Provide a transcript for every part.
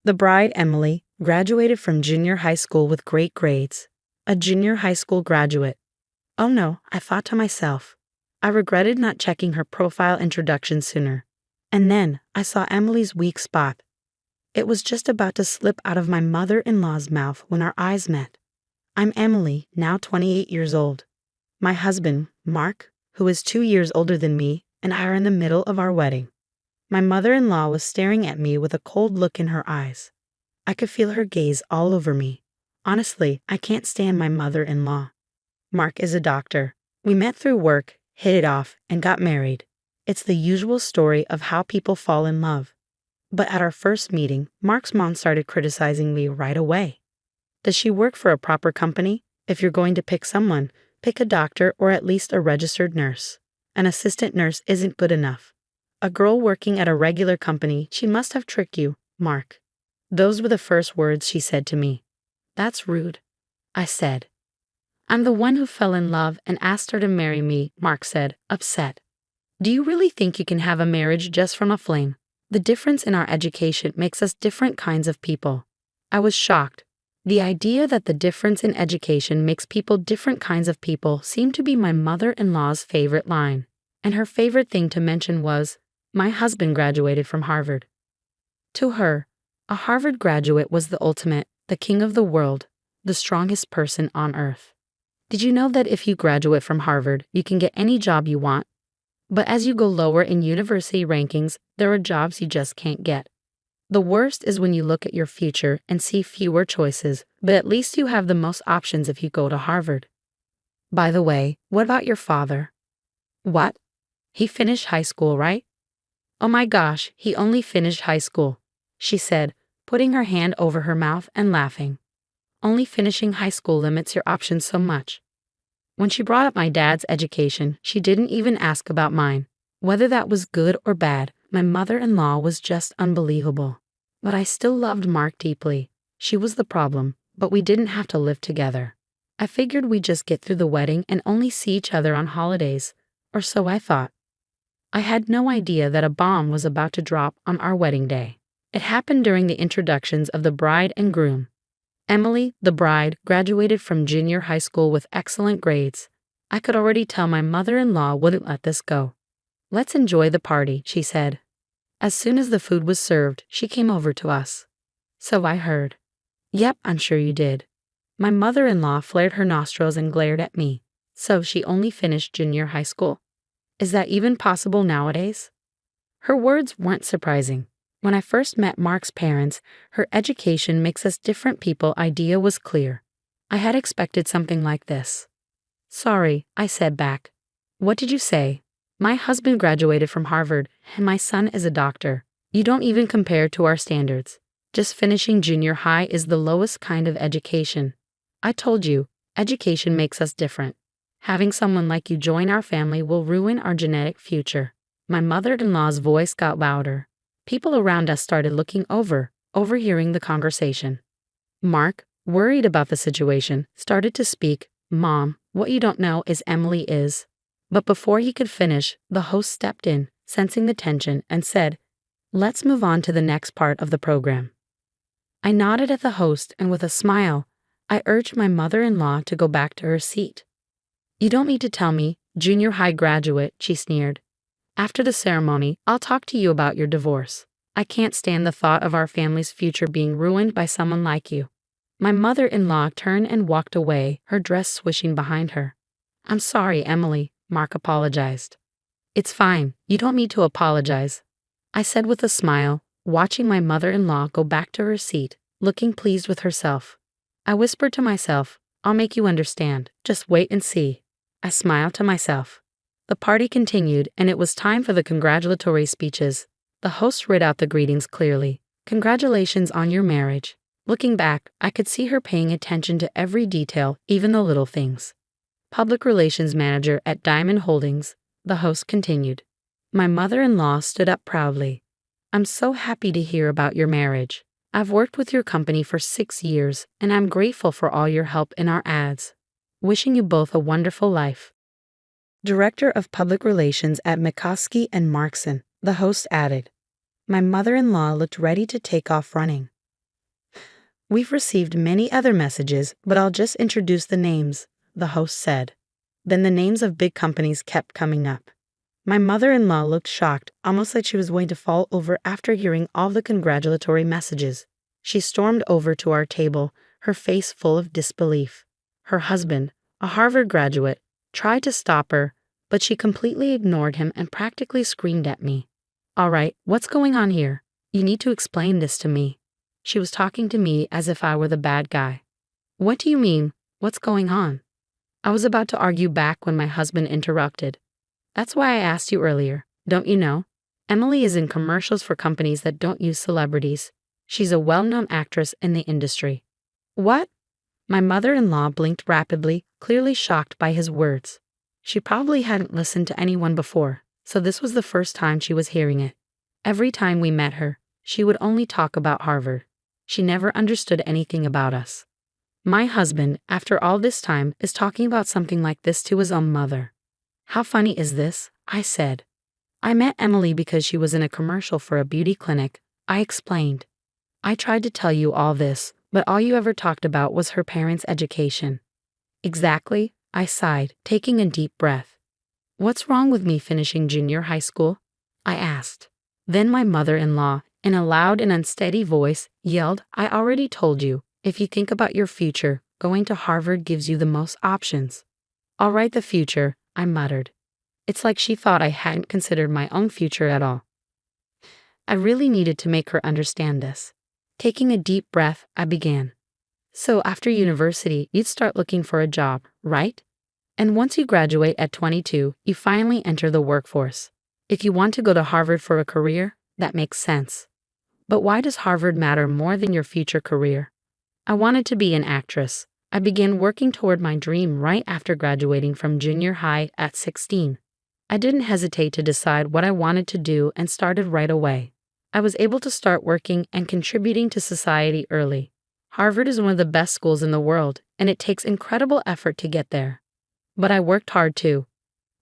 The bride, Emily, graduated from junior high school with great grades. A junior high school graduate. Oh no, I thought to myself. I regretted not checking her profile introduction sooner. And then I saw Emily's weak spot. It was just about to slip out of my mother-in-law's mouth when our eyes met. I'm Emily, now 28 years old. My husband, Mark, who is 2 years older than me, and I are in the middle of our wedding. My mother-in-law was staring at me with a cold look in her eyes. I could feel her gaze all over me. Honestly, I can't stand my mother-in-law. Mark is a doctor. We met through work, hit it off, and got married. It's the usual story of how people fall in love. But at our first meeting, Mark's mom started criticizing me right away. Does she work for a proper company? If you're going to pick someone, pick a doctor or at least a registered nurse. An assistant nurse isn't good enough. A girl working at a regular company, she must have tricked you, Mark. Those were the first words she said to me. That's rude, I said. I'm the one who fell in love and asked her to marry me, Mark said, upset. Do you really think you can have a marriage just from a fling? The difference in our education makes us different kinds of people. I was shocked. The idea that the difference in education makes people different kinds of people seemed to be my mother-in-law's favorite line. And her favorite thing to mention was, my husband graduated from Harvard. To her, a Harvard graduate was the ultimate, the king of the world, the strongest person on earth. Did you know that if you graduate from Harvard, you can get any job you want? But as you go lower in university rankings, there are jobs you just can't get. The worst is when you look at your future and see fewer choices, but at least you have the most options if you go to Harvard. By the way, what about your father? What? He finished high school, right? Oh my gosh, he only finished high school, she said, putting her hand over her mouth and laughing. Only finishing high school limits your options so much. When she brought up my dad's education, she didn't even ask about mine. Whether that was good or bad, my mother-in-law was just unbelievable. But I still loved Mark deeply. She was the problem, but we didn't have to live together. I figured we'd just get through the wedding and only see each other on holidays, or so I thought. I had no idea that a bomb was about to drop on our wedding day. It happened during the introductions of the bride and groom. Emily, the bride, graduated from junior high school with excellent grades. I could already tell my mother-in-law wouldn't let this go. Let's enjoy the party, she said. As soon as the food was served, she came over to us. So I heard. Yep, I'm sure you did. My mother-in-law flared her nostrils and glared at me. So she only finished junior high school. Is that even possible nowadays? Her words weren't surprising. When I first met Mark's parents, her education makes us different people idea was clear. I had expected something like this. Sorry, I said back. What did you say? My husband graduated from Harvard, and my son is a doctor. You don't even compare to our standards. Just finishing junior high is the lowest kind of education. I told you, education makes us different. Having someone like you join our family will ruin our genetic future. My mother-in-law's voice got louder. People around us started looking overhearing the conversation. Mark, worried about the situation, started to speak. Mom, what you don't know is Emily is. But before he could finish, the host stepped in, sensing the tension, and said, let's move on to the next part of the program. I nodded at the host, and with a smile, I urged my mother-in-law to go back to her seat. You don't need to tell me, junior high graduate, she sneered. After the ceremony, I'll talk to you about your divorce. I can't stand the thought of our family's future being ruined by someone like you. My mother-in-law turned and walked away, her dress swishing behind her. I'm sorry, Emily, Mark apologized. It's fine, you don't need to apologize, I said with a smile, watching my mother-in-law go back to her seat, looking pleased with herself. I whispered to myself, I'll make you understand, just wait and see. I smiled to myself. The party continued, and it was time for the congratulatory speeches. The host read out the greetings clearly. Congratulations on your marriage. Looking back, I could see her paying attention to every detail, even the little things. Public Relations Manager at Diamond Holdings, the host continued. My mother-in-law stood up proudly. I'm so happy to hear about your marriage. I've worked with your company for 6 years, and I'm grateful for all your help in our ads. Wishing you both a wonderful life. Director of Public Relations at McCoskey and Markson, the host added. My mother-in-law looked ready to take off running. We've received many other messages, but I'll just introduce the names, the host said. Then the names of big companies kept coming up. My mother-in-law looked shocked, almost like she was going to fall over after hearing all the congratulatory messages. She stormed over to our table, her face full of disbelief. Her husband, a Harvard graduate, tried to stop her, but she completely ignored him and practically screamed at me. "All right, what's going on here? You need to explain this to me." She was talking to me as if I were the bad guy. "What do you mean? What's going on?" I was about to argue back when my husband interrupted. "That's why I asked you earlier. Don't you know? Emily is in commercials for companies that don't use celebrities. She's a well-known actress in the industry." "What?" My mother-in-law blinked rapidly, clearly shocked by his words. She probably hadn't listened to anyone before, so this was the first time she was hearing it. Every time we met her, she would only talk about Harvard. She never understood anything about us. My husband, after all this time, is talking about something like this to his own mother. "How funny is this?" I said. "I met Emily because she was in a commercial for a beauty clinic," I explained. "I tried to tell you all this, but all you ever talked about was her parents' education." "Exactly," I sighed, taking a deep breath. "What's wrong with me finishing junior high school?" I asked. Then my mother-in-law, in a loud and unsteady voice, yelled, "I already told you, if you think about your future, going to Harvard gives you the most options." "All right, the future," I muttered. It's like she thought I hadn't considered my own future at all. I really needed to make her understand this. Taking a deep breath, I began. "So after university, you'd start looking for a job, right? And once you graduate at 22, you finally enter the workforce. If you want to go to Harvard for a career, that makes sense. But why does Harvard matter more than your future career?" I wanted to be an actress. I began working toward my dream right after graduating from junior high at 16. I didn't hesitate to decide what I wanted to do and started right away. I was able to start working and contributing to society early. Harvard is one of the best schools in the world, and it takes incredible effort to get there. But I worked hard too.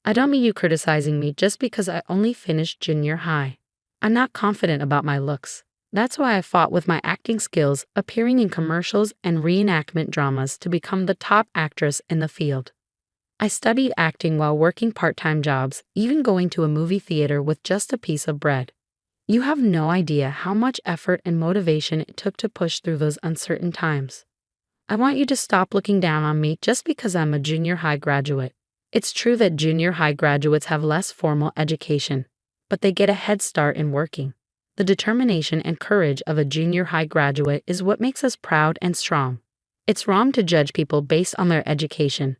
I don't mean you criticizing me just because I only finished junior high. I'm not confident about my looks. That's why I fought with my acting skills, appearing in commercials and reenactment dramas to become the top actress in the field. I studied acting while working part-time jobs, even going to a movie theater with just a piece of bread. You have no idea how much effort and motivation it took to push through those uncertain times. I want you to stop looking down on me just because I'm a junior high graduate. It's true that junior high graduates have less formal education, but they get a head start in working. The determination and courage of a junior high graduate is what makes us proud and strong. It's wrong to judge people based on their education.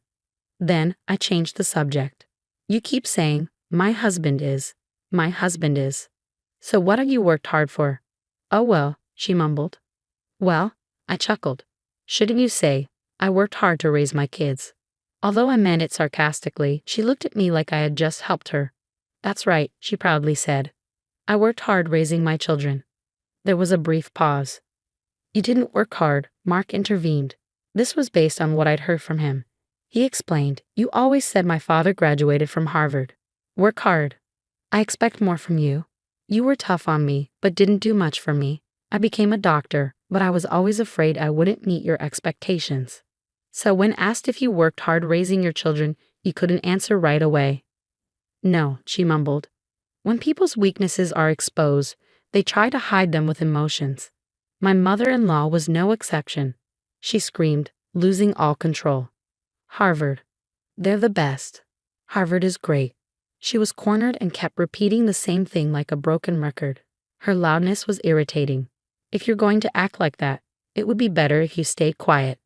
Then I changed the subject. "You keep saying, 'My husband is. My husband is.' So what have you worked hard for?" "Oh well," she mumbled. "Well," I chuckled. "Shouldn't you say, I worked hard to raise my kids?" Although I meant it sarcastically, she looked at me like I had just helped her. "That's right," she proudly said. "I worked hard raising my children." There was a brief pause. "You didn't work hard," Mark intervened. This was based on what I'd heard from him. He explained, "You always said my father graduated from Harvard. Work hard. I expect more from you. You were tough on me, but didn't do much for me. I became a doctor, but I was always afraid I wouldn't meet your expectations." So when asked if you worked hard raising your children, you couldn't answer right away. "No," she mumbled. When people's weaknesses are exposed, they try to hide them with emotions. My mother-in-law was no exception. She screamed, losing all control. "Harvard. They're the best. Harvard is great." She was cornered and kept repeating the same thing like a broken record. Her loudness was irritating. "If you're going to act like that, it would be better if you stayed quiet."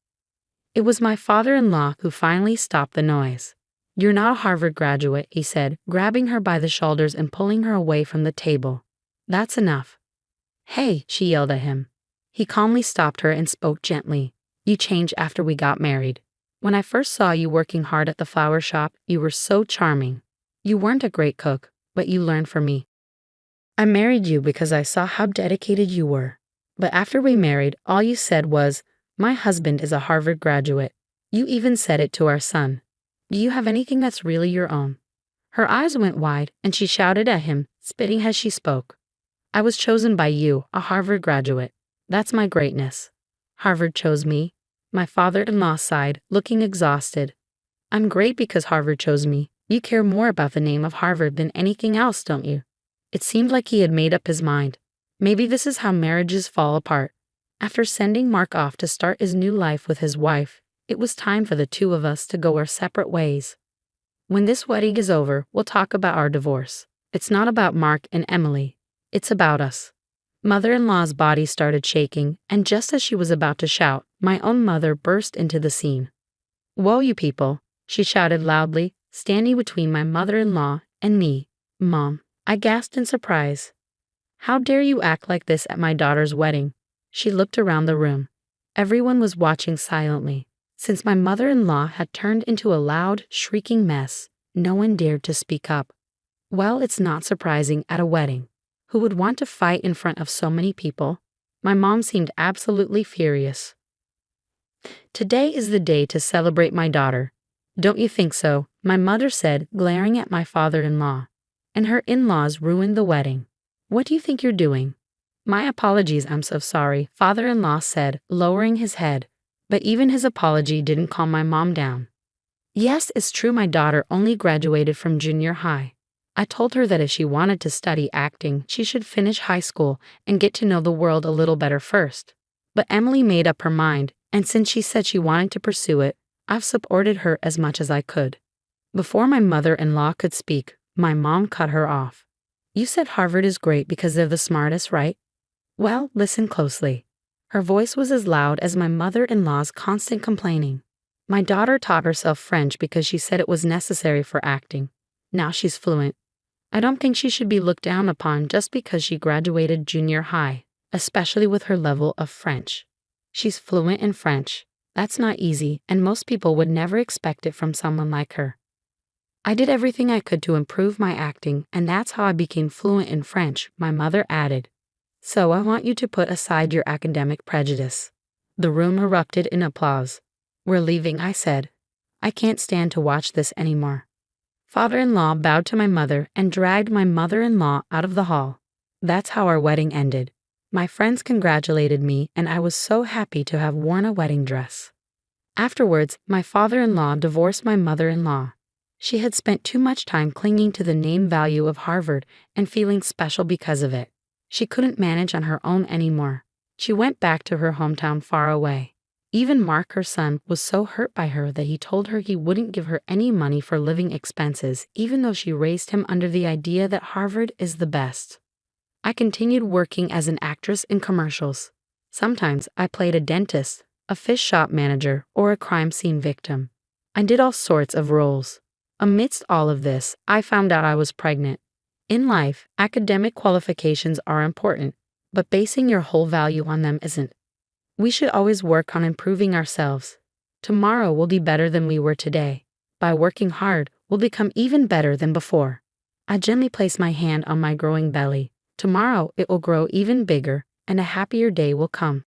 It was my father-in-law who finally stopped the noise. "You're not a Harvard graduate," he said, grabbing her by the shoulders and pulling her away from the table. "That's enough." "Hey," she yelled at him. He calmly stopped her and spoke gently. "You changed after we got married. When I first saw you working hard at the flower shop, you were so charming. You weren't a great cook, but you learned from me. I married you because I saw how dedicated you were. But after we married, all you said was, 'My husband is a Harvard graduate.' You even said it to our son. Do you have anything that's really your own?" Her eyes went wide, and she shouted at him, spitting as she spoke. "I was chosen by you, a Harvard graduate. That's my greatness. Harvard chose me. My father-in-law sighed, looking exhausted. I'm great because Harvard chose me. You care more about the name of Harvard than anything else, don't you? It seemed like he had made up his mind. Maybe this is how marriages fall apart. After sending Mark off to start his new life with his wife, it was time for the two of us to go our separate ways. When this wedding is over, we'll talk about our divorce. It's not about Mark and Emily. It's about us. Mother-in-law's body started shaking, and just as she was about to shout, my own mother burst into the scene. "Whoa, you people," she shouted loudly, standing between my mother-in-law and me. "Mom," I gasped in surprise. "How dare you act like this at my daughter's wedding?" She looked around the room. Everyone was watching silently. Since my mother-in-law had turned into a loud, shrieking mess, no one dared to speak up. Well, it's not surprising at a wedding. Who would want to fight in front of so many people? My mom seemed absolutely furious. "Today is the day to celebrate my daughter. Don't you think so?" my mother said, glaring at my father-in-law. "And her in-laws ruined the wedding. What do you think you're doing?" "My apologies, I'm so sorry," father-in-law said, lowering his head. But even his apology didn't calm my mom down. "Yes, it's true my daughter only graduated from junior high. I told her that if she wanted to study acting, she should finish high school and get to know the world a little better first. But Emily made up her mind, and since she said she wanted to pursue it, I've supported her as much as I could." Before my mother-in-law could speak, my mom cut her off. "You said Harvard is great because they're the smartest, right? Well, listen closely." Her voice was as loud as my mother-in-law's constant complaining. "My daughter taught herself French because she said it was necessary for acting. Now she's fluent. I don't think she should be looked down upon just because she graduated junior high, especially with her level of French. She's fluent in French. That's not easy, and most people would never expect it from someone like her. I did everything I could to improve my acting, and that's how I became fluent in French," my mother added. "So I want you to put aside your academic prejudice." The room erupted in applause. "We're leaving," I said. "I can't stand to watch this anymore." Father-in-law bowed to my mother and dragged my mother-in-law out of the hall. That's how our wedding ended. My friends congratulated me, and I was so happy to have worn a wedding dress. Afterwards, my father-in-law divorced my mother-in-law. She had spent too much time clinging to the name value of Harvard and feeling special because of it. She couldn't manage on her own anymore. She went back to her hometown far away. Even Mark, her son, was so hurt by her that he told her he wouldn't give her any money for living expenses, even though she raised him under the idea that Harvard is the best. I continued working as an actress in commercials. Sometimes I played a dentist, a fish shop manager, or a crime scene victim. I did all sorts of roles. Amidst all of this, I found out I was pregnant. In life, academic qualifications are important, but basing your whole value on them isn't. We should always work on improving ourselves. Tomorrow will be better than we were today. By working hard, we'll become even better than before. I gently place my hand on my growing belly. Tomorrow it will grow even bigger, and a happier day will come.